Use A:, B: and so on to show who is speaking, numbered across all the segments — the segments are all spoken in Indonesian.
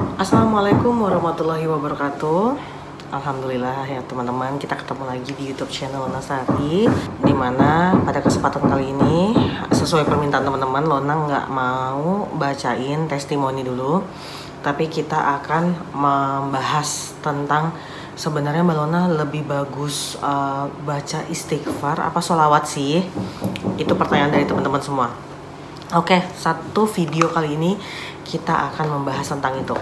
A: Assalamualaikum warahmatullahi wabarakatuh. Alhamdulillah ya teman-teman, kita ketemu lagi di YouTube channel Lona Sari. Dimana pada kesempatan kali ini, sesuai permintaan teman-teman, Lona nggak mau bacain testimoni dulu, tapi kita akan membahas tentang sebenarnya Mbak Lona lebih bagus baca istighfar apa sholawat sih? Itu pertanyaan dari teman-teman semua. Oke, satu video kali ini kita akan membahas tentang itu.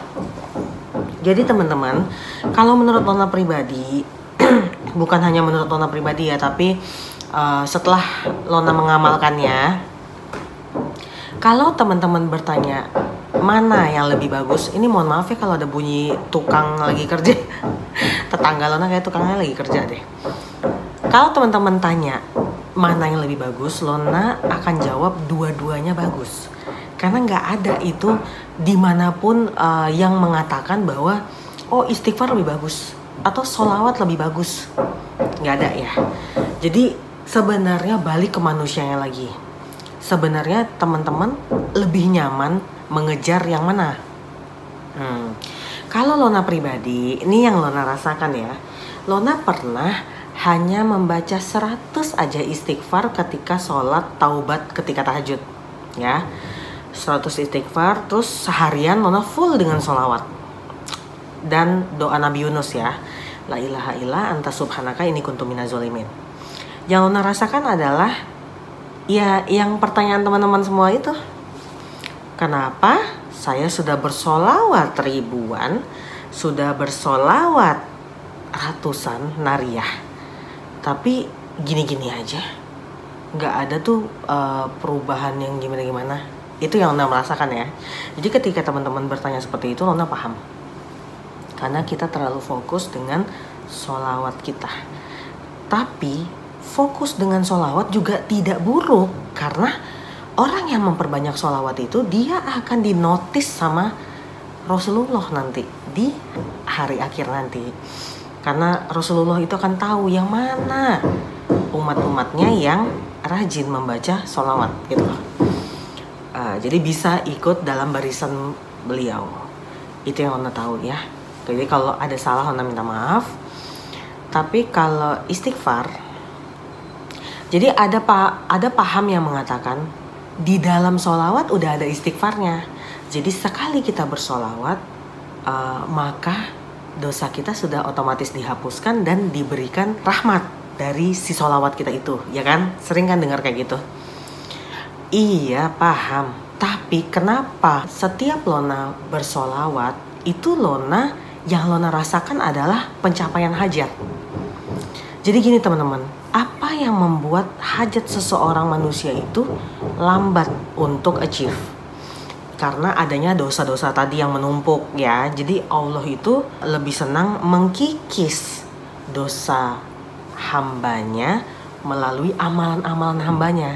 A: Jadi teman-teman, kalau menurut Lona pribadi, bukan hanya menurut Lona pribadi ya, tapi setelah Lona mengamalkannya, kalau teman-teman bertanya mana yang lebih bagus, ini mohon maaf ya kalau ada bunyi tukang lagi kerja. Tetangga Lona kayak tukangnya lagi kerja deh. Kalau teman-teman tanya mana yang lebih bagus, Lona akan jawab dua-duanya bagus. Karena nggak ada itu dimanapun yang mengatakan bahwa oh istighfar lebih bagus atau sholawat lebih bagus. Nggak ada ya. Jadi sebenarnya balik ke manusianya lagi. Sebenarnya teman-teman lebih nyaman mengejar yang mana? Kalau Lona pribadi, ini yang Lona rasakan ya. Lona pernah hanya membaca 100 aja istighfar ketika sholat taubat ketika tahajud ya, 100 istighfar. Terus seharian Lona full dengan sholawat dan doa Nabi Yunus ya, la ilaha illa anta subhanaka inni kuntu minaz zalimin. Yang Lona rasakan adalah ya yang pertanyaan teman-teman semua itu, kenapa saya sudah bersolawat ribuan, sudah bersolawat ratusan nariyah, tapi gini-gini aja, nggak ada tuh perubahan yang gimana-gimana. Itu yang Lona merasakan ya. Jadi ketika teman-teman bertanya seperti itu, Lona paham, karena kita terlalu fokus dengan sholawat kita. Tapi fokus dengan sholawat juga tidak buruk, karena orang yang memperbanyak sholawat itu dia akan dinotis sama Rasulullah nanti di hari akhir nanti. Karena Rasulullah itu akan tahu yang mana umat-umatnya yang rajin membaca sholawat gitu. Jadi bisa ikut dalam barisan beliau. Itu yang Lona tahu ya. Jadi kalau ada salah Lona minta maaf. Tapi kalau istighfar, jadi ada paham yang mengatakan di dalam sholawat udah ada istighfarnya. Jadi sekali kita bersolawat, maka dosa kita sudah otomatis dihapuskan dan diberikan rahmat dari si sholawat kita itu, ya kan? Sering kan dengar kayak gitu? Iya, paham. Tapi kenapa setiap Lona bersolawat itu yang Lona rasakan adalah pencapaian hajat? Jadi gini teman-teman, apa yang membuat hajat seseorang manusia itu lambat untuk achieve? Karena adanya dosa-dosa tadi yang menumpuk ya. Jadi Allah itu lebih senang mengkikis dosa hambanya melalui amalan-amalan hambanya.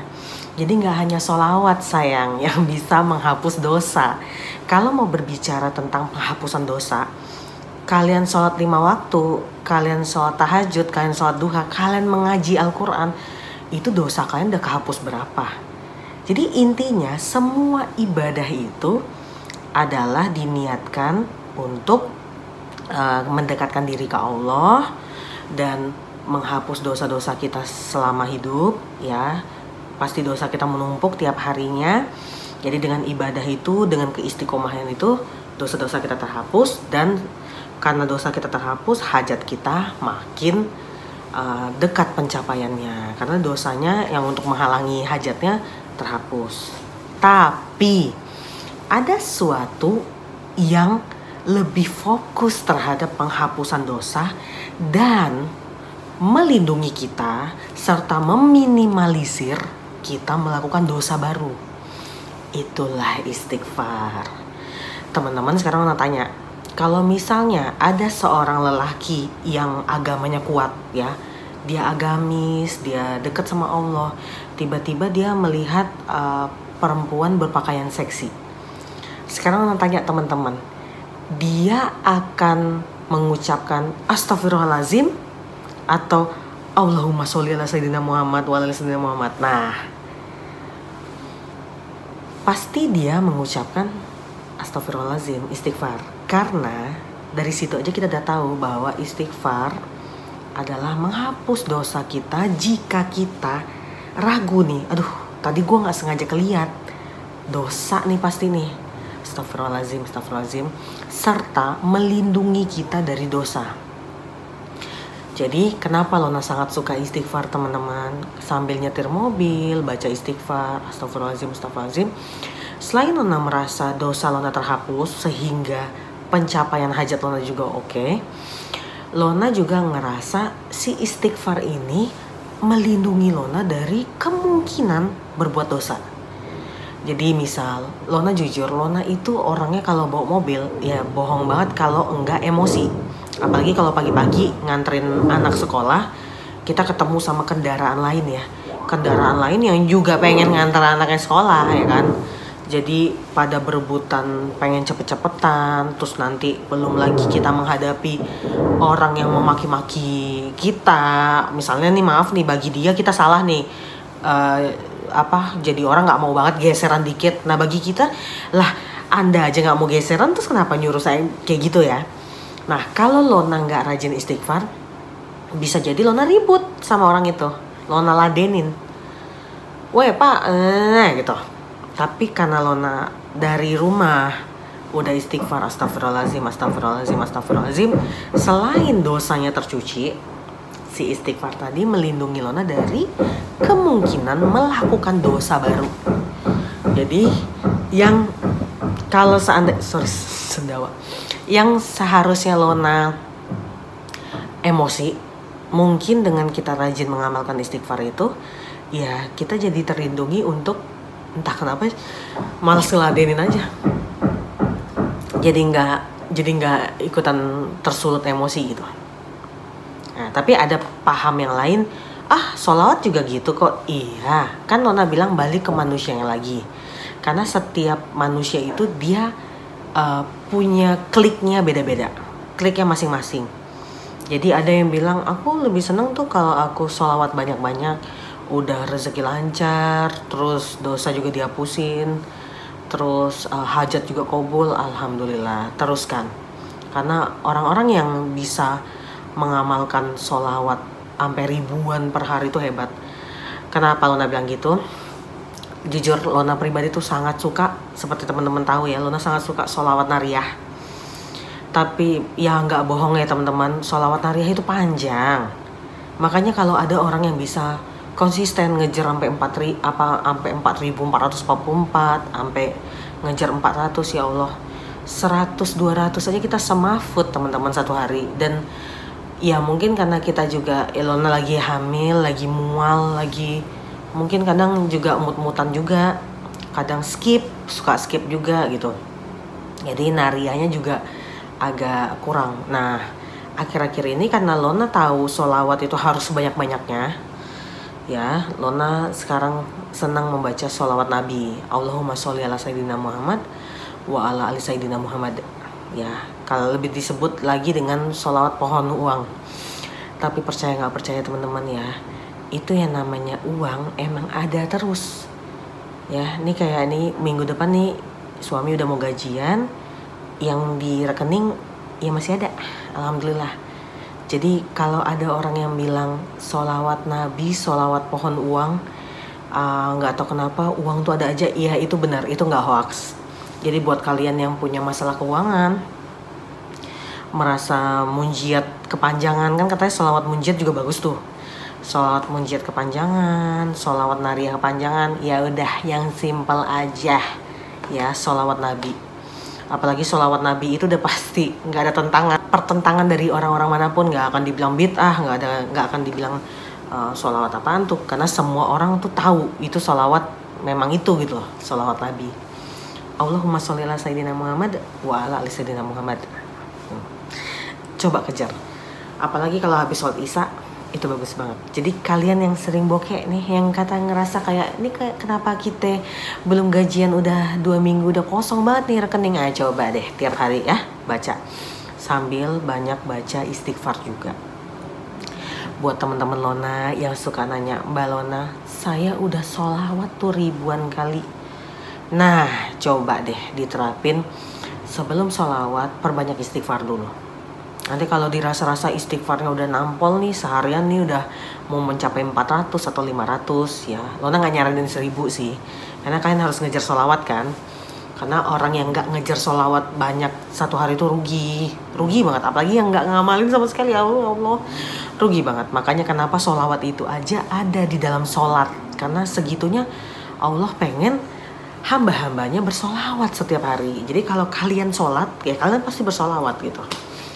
A: Jadi gak hanya sholawat sayang yang bisa menghapus dosa. Kalau mau berbicara tentang penghapusan dosa, kalian sholat 5 waktu, kalian sholat tahajud, kalian sholat duha, kalian mengaji Al-Quran, itu dosa kalian udah kehapus berapa? Jadi intinya semua ibadah itu adalah diniatkan untuk mendekatkan diri ke Allah dan menghapus dosa-dosa kita selama hidup ya. Pasti dosa kita menumpuk tiap harinya. Jadi dengan ibadah itu, dengan keistiqomahan itu, dosa-dosa kita terhapus. Dan karena dosa kita terhapus, hajat kita makin dekat pencapaiannya. Karena dosanya yang untuk menghalangi hajatnya terhapus. Tapi ada suatu yang lebih fokus terhadap penghapusan dosa dan melindungi kita serta meminimalisir kita melakukan dosa baru. Itulah istighfar. Teman-teman sekarang Lona tanya, kalau misalnya ada seorang lelaki yang agamanya kuat ya, dia agamis, dia dekat sama Allah, tiba-tiba dia melihat perempuan berpakaian seksi. Sekarang Lona tanya teman-teman, dia akan mengucapkan astagfirullahalazim atau Allahumma sholli ala sayyidina Muhammad wa ala sayyidina Muhammad? Nah, pasti dia mengucapkan astagfirullahalazim, istighfar. Karena dari situ aja kita udah tahu bahwa istighfar adalah menghapus dosa kita jika kita ragu nih. Aduh, tadi gue gak sengaja keliat. Dosa nih pasti nih. Astagfirullahaladzim. Serta melindungi kita dari dosa. Jadi kenapa Lona sangat suka istighfar teman-teman? Sambil nyetir mobil, baca istighfar, astagfirullahaladzim. Selain Lona merasa dosa Lona terhapus sehingga pencapaian hajat Lona juga oke, Lona juga ngerasa si istighfar ini melindungi Lona dari kemungkinan berbuat dosa. Jadi misal, Lona jujur, Lona itu orangnya kalau bawa mobil ya bohong banget kalau enggak emosi. Apalagi kalau pagi-pagi nganterin anak sekolah, kita ketemu sama kendaraan lain ya. Kendaraan lain yang juga pengen nganter anaknya sekolah ya kan. Jadi pada berebutan pengen cepet-cepetan. Terus nanti belum lagi kita menghadapi orang yang memaki-maki kita. Misalnya nih maaf nih, bagi dia kita salah nih, jadi orang gak mau banget geseran dikit. Nah bagi kita lah, Anda aja gak mau geseran, terus kenapa nyuruh saya kayak gitu ya. Nah kalau Lona gak rajin istighfar, bisa jadi Lona ribut sama orang itu, Lona ladenin, weh pak, gitu. Tapi karena Lona dari rumah udah istighfar, astagfirullahaladzim, selain dosanya tercuci, si istighfar tadi melindungi Lona dari kemungkinan melakukan dosa baru. Jadi yang kalau yang seharusnya Lona emosi, mungkin dengan kita rajin mengamalkan istighfar itu, ya kita jadi terlindungi untuk entah kenapa malas ngeladenin aja. Jadi nggak ikutan tersulut emosi gitu. Nah, tapi ada paham yang lain, sholawat juga gitu kok. Iya, kan Lona bilang balik ke manusianya lagi. Karena setiap manusia itu dia punya kliknya beda-beda, kliknya masing-masing. Jadi ada yang bilang aku lebih seneng tuh kalau aku sholawat banyak-banyak, udah rezeki lancar, terus dosa juga dihapusin, terus hajat juga kabul, alhamdulillah. Teruskan. Karena orang-orang yang bisa mengamalkan sholawat sampai ribuan per hari itu hebat. Kenapa Lona bilang gitu? Jujur Lona pribadi tuh sangat suka, seperti teman-teman tahu ya, Lona sangat suka sholawat nariyah. Tapi ya nggak bohong ya teman-teman, sholawat nariyah itu panjang. Makanya kalau ada orang yang bisa konsisten ngejar sampai 4.444, sampai ngejar 400, ya Allah, 100-200 aja kita semafut teman-teman satu hari. Dan ya mungkin karena kita juga Lona lagi hamil, lagi mual, lagi mungkin kadang juga mut-mutan juga, kadang suka skip juga gitu. Jadi nariyahnya juga agak kurang. Nah akhir-akhir ini karena Lona tahu sholawat itu harus sebanyak-banyaknya, ya Lona sekarang senang membaca sholawat Nabi. Allahumma sholli ala sayyidina Muhammad wa ala ali sayyidina Muhammad. Ya kalau lebih disebut lagi dengan sholawat pohon uang. Tapi percaya nggak percaya teman-teman ya, itu yang namanya uang emang ada terus. Ya, ini kayak nih minggu depan nih suami udah mau gajian, yang di rekening ya masih ada, alhamdulillah. Jadi kalau ada orang yang bilang sholawat Nabi, sholawat pohon uang, nggak tahu kenapa uang tuh ada aja, iya itu benar, itu nggak hoax. Jadi buat kalian yang punya masalah keuangan, merasa munjiat kepanjangan, kan katanya sholawat munjiat juga bagus tuh. Sholawat munjiat kepanjangan, sholawat nariyah kepanjangan, ya udah yang simple aja ya, sholawat Nabi. Apalagi sholawat Nabi itu udah pasti nggak ada pertentangan dari orang-orang manapun, nggak akan dibilang bid'ah, nggak akan dibilang sholawat apaan tuh, karena semua orang tuh tahu itu sholawat memang itu gitu loh, sholawat Nabi. Allahumma sholli ala sayyidina Muhammad wa ala ali sayyidina Muhammad. Coba kejar, apalagi kalau habis sholat isya itu bagus banget. Jadi kalian yang sering bokeh nih, yang ngerasa kayak ini kenapa kita belum gajian udah 2 minggu udah kosong banget nih rekening, coba deh tiap hari ya baca, sambil banyak baca istighfar juga. Buat teman-teman Lona yang suka nanya, Mbak Lona, saya udah sholawat tuh ribuan kali. Nah coba deh diterapin sebelum sholawat perbanyak istighfar dulu. Nanti kalau dirasa-rasa istighfarnya udah nampol nih, seharian nih udah mau mencapai 400 atau 500 ya, Lona nggak nyaranin 1000 sih, karena kalian harus ngejar sholawat kan. Karena orang yang nggak ngejar sholawat banyak satu hari itu rugi banget. Apalagi yang nggak ngamalin sama sekali, ya Allah, rugi banget. Makanya kenapa sholawat itu aja ada di dalam sholat, karena segitunya Allah pengen hamba-hambanya bersolawat setiap hari. Jadi kalau kalian sholat, ya kalian pasti bersolawat gitu.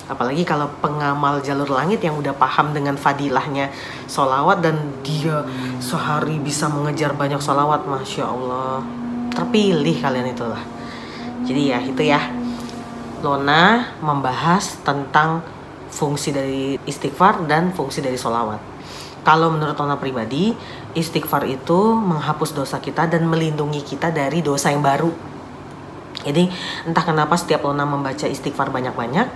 A: Apalagi kalau pengamal jalur langit yang udah paham dengan fadilahnya solawat, dan dia sehari bisa mengejar banyak solawat, Masya Allah. Terpilih kalian itulah. Jadi ya itu ya, Lona membahas tentang fungsi dari istighfar dan fungsi dari solawat. Kalau menurut Lona pribadi, istighfar itu menghapus dosa kita dan melindungi kita dari dosa yang baru. Jadi entah kenapa setiap Lona membaca istighfar banyak-banyak,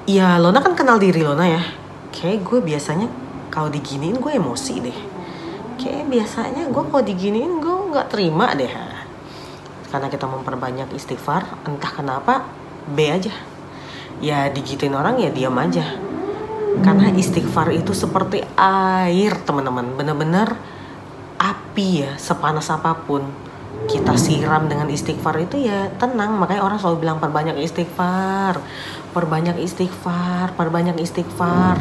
A: ya Lona kan kenal diri Lona ya. Kayak gue biasanya kalau diginiin gue emosi deh. Kayak biasanya gue kalau diginiin gue gak terima deh. Karena kita memperbanyak istighfar, entah kenapa B aja. Ya digituin orang ya diam aja. Karena istighfar itu seperti air teman-teman, bener-bener api ya, sepanas apapun kita siram dengan istighfar itu ya tenang. Makanya orang selalu bilang perbanyak istighfar, perbanyak istighfar, perbanyak istighfar.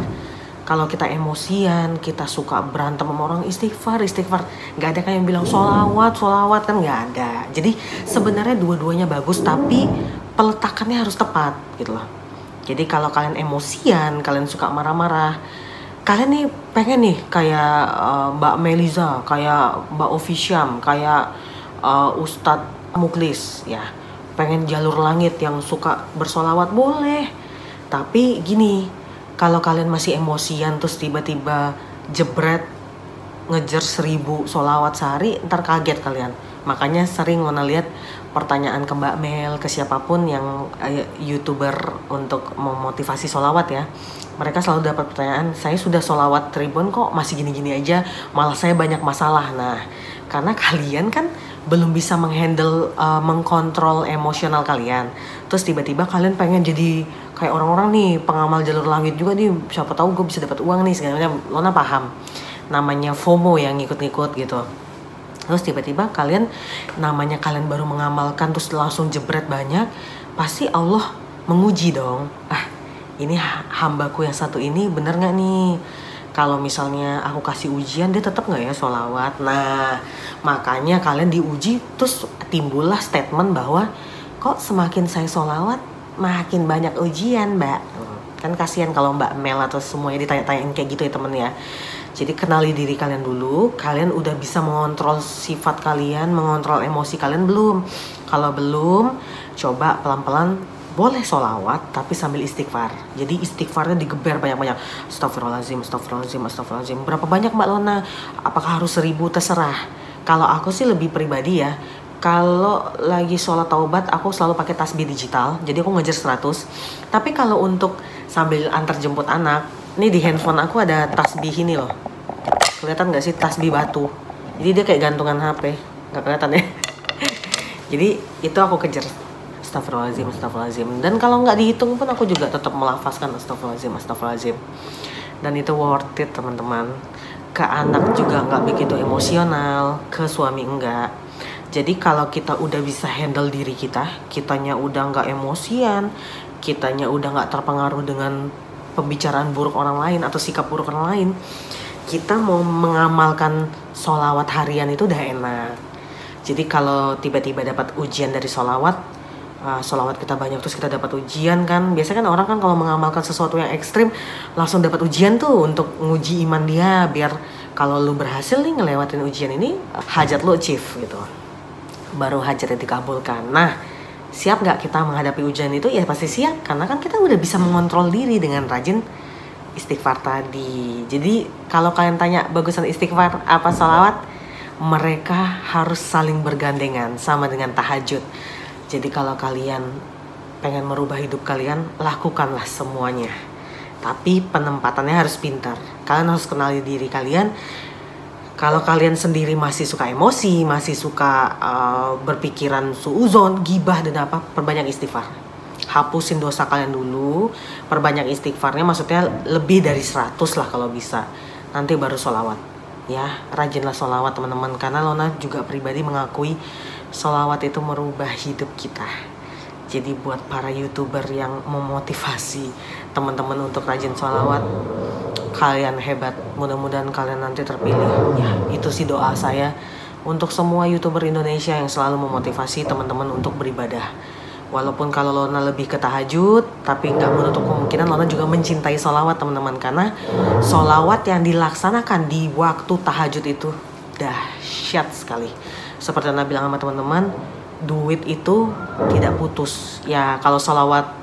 A: Kalau kita emosian, kita suka berantem sama orang, istighfar. Gak ada kayak yang bilang sholawat kan gak ada. Jadi sebenarnya dua-duanya bagus, tapi peletakannya harus tepat gitu loh. Jadi kalau kalian emosian, kalian suka marah-marah, kalian nih pengen nih kayak Mbak Meliza, kayak Mbak Ofisyam, kayak Ustadz Muklis ya, pengen jalur langit yang suka bersolawat boleh. Tapi gini, kalau kalian masih emosian terus tiba-tiba jebret ngejar 1000 solawat sehari, ntar kaget kalian. Makanya sering Lona lihat pertanyaan ke Mbak Mel, ke siapapun yang YouTuber untuk memotivasi solawat ya, mereka selalu dapat pertanyaan, saya sudah solawat ribuan kok masih gini-gini aja, malah saya banyak masalah. Nah, karena kalian kan belum bisa menghandle, mengkontrol emosional kalian. Terus tiba-tiba kalian pengen jadi kayak orang-orang nih, pengamal jalur langit juga nih, siapa tahu gue bisa dapat uang nih segala macam. Lona paham, namanya FOMO yang ngikut-ngikut gitu. Terus tiba-tiba kalian, namanya kalian baru mengamalkan terus langsung jebret banyak, pasti Allah menguji dong. Ini hambaku yang satu ini bener gak nih? Kalau misalnya aku kasih ujian, dia tetap gak ya sholawat? Nah, makanya kalian diuji, terus timbullah statement bahwa kok semakin saya sholawat makin banyak ujian, Mbak. Kan kasihan kalau Mbak Mel atau semuanya ditanya-tanyain kayak gitu ya temen ya. Jadi kenali diri kalian dulu, kalian udah bisa mengontrol sifat kalian, mengontrol emosi kalian belum? Kalau belum, coba pelan-pelan boleh sholawat tapi sambil istighfar. Jadi istighfarnya digeber banyak-banyak. Astagfirullahaladzim, astagfirullahaladzim, astagfirullahaladzim. Berapa banyak Mbak Lona? Apakah harus 1000? Terserah. Kalau aku sih lebih pribadi ya, kalau lagi sholat taubat aku selalu pakai tasbih digital, jadi aku ngejar 100. Tapi kalau untuk sambil antar jemput anak, ini di handphone aku ada tasbih ini loh. Kelihatan gak sih, tasbih batu? Jadi dia kayak gantungan HP. Gak kelihatan ya? Jadi itu aku kejar. Astagfirullahaladzim, astagfirullahaladzim. Dan kalau gak dihitung pun aku juga tetap melafazkan astagfirullahaladzim, astagfirullahaladzim. Dan itu worth it teman-teman. Ke anak juga gak begitu emosional, ke suami enggak. Jadi kalau kita udah bisa handle diri kita, kitanya udah gak emosian, kitanya udah gak terpengaruh dengan pembicaraan buruk orang lain atau sikap buruk orang lain, kita mau mengamalkan sholawat harian itu udah enak. Jadi kalau tiba-tiba dapat ujian dari sholawat kita banyak terus kita dapat ujian kan, biasanya kan orang kan kalau mengamalkan sesuatu yang ekstrim langsung dapat ujian tuh untuk nguji iman dia, biar kalau lu berhasil nih ngelewatin ujian ini, hajat lu achieve gitu, baru hajatnya dikabulkan. Nah, siap gak kita menghadapi ujian itu? Ya pasti siap, karena kan kita udah bisa mengontrol diri dengan rajin istighfar tadi. Jadi kalau kalian tanya bagusan istighfar apa sholawat, mereka harus saling bergandengan, sama dengan tahajud. Jadi kalau kalian pengen merubah hidup kalian, lakukanlah semuanya. Tapi penempatannya harus pintar. Kalian harus kenali diri kalian. Kalau kalian sendiri masih suka emosi, masih suka berpikiran suuzon, gibah dan apa, perbanyak istighfar. hapusin dosa kalian dulu, perbanyak istighfarnya, maksudnya lebih dari 100 lah kalau bisa. Nanti baru sholawat. Ya, rajinlah sholawat teman-teman, karena Lona juga pribadi mengakui sholawat itu merubah hidup kita. Jadi buat para YouTuber yang memotivasi teman-teman untuk rajin sholawat, kalian hebat. Mudah-mudahan kalian nanti terpilih. Ya, itu sih doa saya untuk semua YouTuber Indonesia yang selalu memotivasi teman-teman untuk beribadah. Walaupun kalau Lona lebih ke tahajud, tapi nggak menutup kemungkinan Lona juga mencintai sholawat teman-teman. Karena sholawat yang dilaksanakan di waktu tahajud itu dahsyat sekali. Seperti Lona bilang sama teman-teman, duit itu tidak putus. Ya kalau sholawat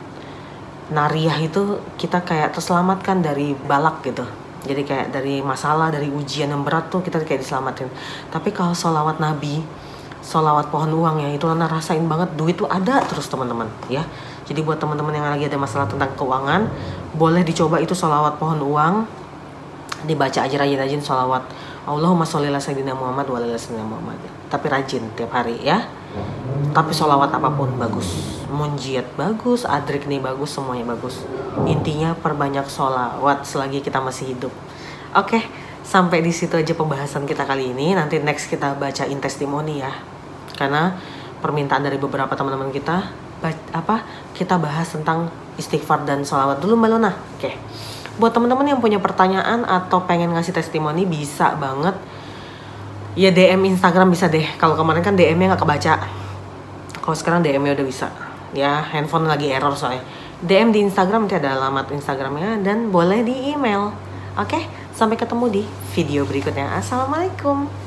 A: nariyah itu kita kayak terselamatkan dari balak gitu. Jadi kayak dari masalah, dari ujian yang berat tuh kita kayak diselamatin. Tapi kalau sholawat Nabi, sholawat pohon uang ya, itu Lona rasain banget duit tuh ada terus teman-teman ya. Jadi buat teman-teman yang lagi ada masalah tentang keuangan, boleh dicoba itu sholawat pohon uang. Dibaca aja rajin-rajin sholawat Allahumma sholli ala sayyidina Muhammad wa ala sayyidina Muhammad. Tapi rajin tiap hari ya. Tapi sholawat apapun bagus, munjiat bagus, adrik nih bagus, semuanya bagus. Intinya perbanyak sholawat selagi kita masih hidup. Oke, sampai di situ aja pembahasan kita kali ini. Nanti next kita bacain testimoni ya. Karena permintaan dari beberapa teman-teman kita, kita bahas tentang istighfar dan sholawat dulu Mbak Lona. Oke. Buat teman-teman yang punya pertanyaan atau pengen ngasih testimoni, bisa banget ya DM Instagram bisa deh. Kalau kemarin kan DM-nya nggak kebaca, kalau sekarang DM-nya udah bisa. Ya, handphone lagi error soalnya. DM di Instagram, nanti ada alamat Instagramnya, dan boleh di email. Oke, sampai ketemu di video berikutnya. Assalamualaikum.